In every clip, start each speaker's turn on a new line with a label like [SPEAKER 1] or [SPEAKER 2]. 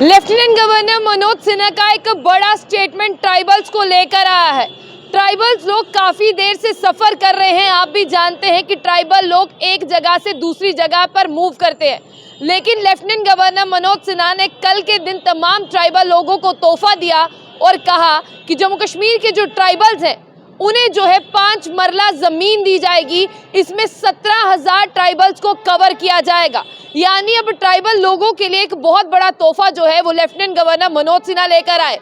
[SPEAKER 1] Lieutenant governor Manoj Sinha का एक बड़ा स्टेटमेंट ट्राइबल्स को लेकर आया है। ट्राइबल्स लोग काफ़ी देर से सफ़र कर रहे हैं। आप भी जानते हैं कि ट्राइबल लोग एक जगह से दूसरी जगह पर मूव करते हैं, लेकिन लेफ्टिनेंट गवर्नर मनोज सिन्हा ने कल के दिन तमाम ट्राइबल लोगों को तोहफा दिया और कहा कि जम्मू कश्मीर के जो ट्राइबल्स हैं उन्हें जो है 5 मरला ज़मीन दी जाएगी। इसमें 17,000 ट्राइबल्स को कवर किया जाएगा। यानी अब ट्राइबल लोगों के लिए एक बहुत बड़ा तोहफा जो है वो लेफ्टिनेंट गवर्नर मनोज सिन्हा लेकर आए।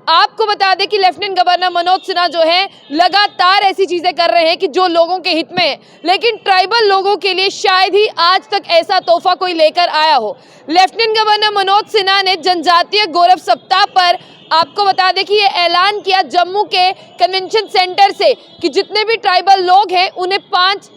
[SPEAKER 1] आपको बता दें कि लेफ्टिनेंट गवर्नर मनोज सिन्हा जो है लगातार ऐसी चीज़ें कर रहे हैं कि जो लोगों के हित में है, लेकिन ट्राइबल लोगों के लिए शायद ही आज तक ऐसा तोहफा कोई लेकर आया हो। लेफ्टिनेंट गवर्नर मनोज सिन्हा ने जनजातीय गौरव सप्ताह पर आपको बता दें कि ये ऐलान किया जम्मू के कन्वेंशन सेंटर से कि जितने भी ट्राइबल लोग हैं उन्हें 5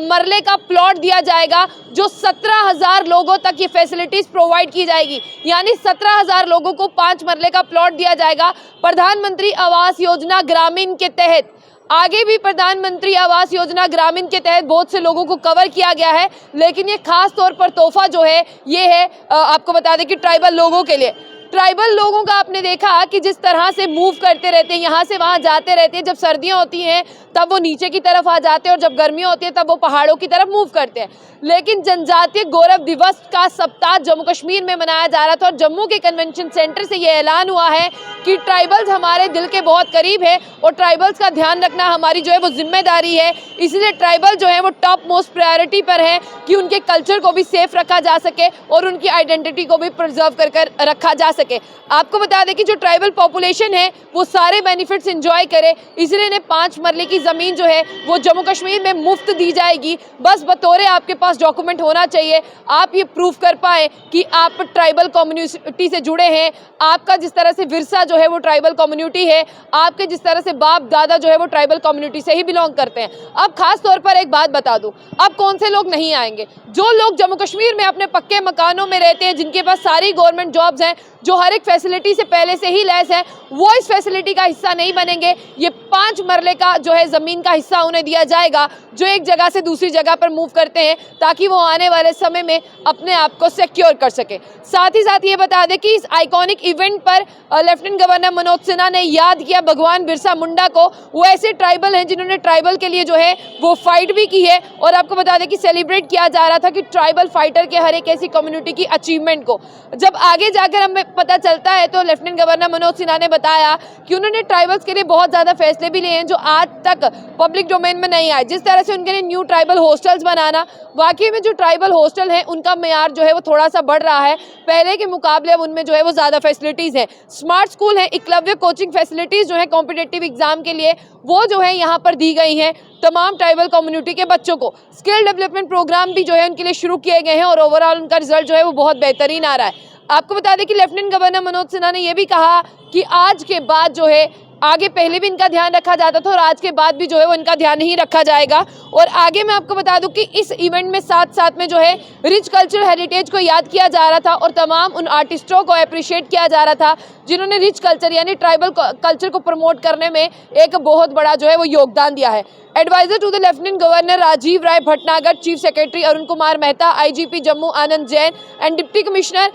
[SPEAKER 1] मरले का प्लॉट दिया जाएगा, जो 17,000 लोगों तक ये फैसिलिटीज़ प्रोवाइड की जाएगी। यानी 17,000 लोगों को 5 मरले का प्लॉट दिया जाएगा। प्रधानमंत्री आवास योजना ग्रामीण के तहत आगे भी प्रधानमंत्री आवास योजना ग्रामीण के तहत बहुत से लोगों को कवर किया गया है, लेकिन ये खास तौर पर तोहफा जो है ये है आपको बता दें कि ट्राइबल लोगों के लिए। ट्राइबल लोगों का आपने देखा कि जिस तरह से मूव करते रहते हैं, यहाँ से वहाँ जाते रहते हैं। जब सर्दियाँ होती हैं तब वो नीचे की तरफ आ जाते हैं और जब गर्मियाँ होती है तब वो पहाड़ों की तरफ मूव करते हैं। लेकिन जनजातीय गौरव दिवस का सप्ताह जम्मू कश्मीर में मनाया जा रहा था और जम्मू के कन्वेंशन सेंटर से ये ऐलान हुआ है कि ट्राइबल्स हमारे दिल के बहुत करीब है और ट्राइबल्स का ध्यान रखना हमारी जो है वो जिम्मेदारी है। इसलिए ट्राइबल जो है वो टॉप मोस्ट प्रायोरिटी पर है कि उनके कल्चर को भी सेफ रखा जा सके और उनकी आइडेंटिटी को भी प्रिजर्व कर रखा जा सके। आपको बता दें कि जो ट्राइबल पॉपुलेशन है वो सारे बेनिफिट्स एंजॉय करे, इसलिए इन्हें 5 मरले की ज़मीन जो है वो जम्मू कश्मीर में मुफ्त दी जाएगी। बस बतौरे आपके पास डॉक्यूमेंट होना चाहिए, आप ये प्रूफ कर पाएँ कि आप ट्राइबल कम्युनिटी से जुड़े हैं। आपका जिस तरह से विरसा जो है वो ट्राइबल कम्युनिटी है, आपके जिस तरह से बाप दादा जो है वो ट्राइबल कम्युनिटी से ही बिलोंग करते हैं। अब खास तौर पर एक बात बता दूं, अब कौन से लोग नहीं आएंगे? जो लोग जम्मू कश्मीर में अपने पक्के मकानों में रहते हैं, जिनके पास सारी गवर्नमेंट जॉब्स हैं, जो हर एक फैसिलिटी से पहले से ही लैस है, वो इस फैसिलिटी का हिस्सा नहीं बनेंगे। ये 5 मरले का जो है ज़मीन का हिस्सा उन्हें दिया जाएगा, जो एक जगह से दूसरी जगह पर मूव करते हैं, ताकि वो आने वाले समय में अपने आप को सिक्योर कर सके। साथ ही साथ ये बता दें कि इस आइकॉनिक इवेंट पर लेफ्टिनेंट गवर्नर मनोज सिन्हा ने याद किया भगवान बिरसा मुंडा को। वो ऐसे ट्राइबल हैं जिन्होंने ट्राइबल के लिए जो है वो फाइट भी की है और आपको बता दें कि सेलिब्रेट किया जा रहा था कि ट्राइबल फाइटर के हर एक ऐसी कम्युनिटी की अचीवमेंट को जब आगे जाकर हमें पता चलता है, तो लेफ्टिनेंट गवर्नर मनोज सिन्हा ने बताया कि उन्होंने ट्राइबल्स के लिए बहुत ज़्यादा फैसले भी लिए हैं जो आज तक पब्लिक डोमेन में नहीं आए। जिस तरह से उनके लिए न्यू ट्राइबल हॉस्टल्स बनाना, वाकई में जो ट्राइबल हॉस्टल हैं उनका मेयार जो है वो थोड़ा सा बढ़ रहा है, पहले के मुकाबले अब उनमें जो है वो ज़्यादा फैसिलिटीज़ हैं। स्मार्ट स्कूल हैं, एकलव्य कोचिंग फैसिलिटीज़ जो है कॉम्पिटिटिव एग्जाम के लिए वो जो है यहाँ पर दी गई हैं। तमाम ट्राइबल कम्युनिटी के बच्चों को स्किल डेवलपमेंट प्रोग्राम भी जो है उनके लिए शुरू किए गए हैं और ओवरऑल उनका रिजल्ट जो है वो बहुत बेहतरीन आ रहा है। आपको बता दें कि लेफ्टिनेंट गवर्नर मनोज सिन्हा ने यह भी कहा कि आज के बाद जो है आगे पहले भी इनका ध्यान रखा जाता था और आज के बाद भी जो है वो इनका ध्यान नहीं रखा जाएगा। और आगे मैं आपको बता दूं कि इस इवेंट में साथ साथ में जो है रिच कल्चरल हेरिटेज को याद किया जा रहा था और तमाम उन आर्टिस्टों को अप्रिशिएट किया जा रहा था जिन्होंने रिच कल्चर यानी ट्राइबल कल्चर को प्रमोट करने में एक बहुत बड़ा जो है वो योगदान दिया है। Advisor to the lieutenant governor Rajiv Rai Bhatnagar, chief secretary Arun Kumar Mehta, IGP Jammu Anand Jain and deputy commissioner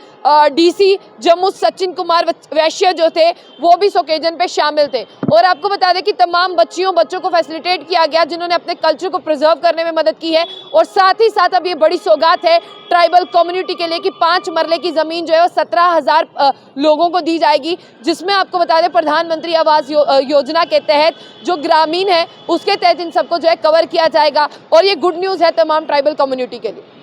[SPEAKER 1] DC Jammu Sachin Kumar Vaishya जो थे वो भी इस ओकेजन पे शामिल थे। और आपको बता दें कि तमाम बच्चों को फैसिलिटेट किया गया जिन्होंने अपने कल्चर को प्रिजर्व करने में मदद की है। और साथ ही साथ अब ये बड़ी सौगात है ट्राइबल कम्युनिटी के लिए कि 5 मरले की ज़मीन जो है वो 17,000 लोगों को दी जाएगी, जिसमें आपको बता दें प्रधानमंत्री आवास योजना के तहत जो ग्रामीण है उसके तहत इन सबको जो है कवर किया जाएगा। और ये गुड न्यूज़ है तमाम ट्राइबल कम्युनिटी के लिए।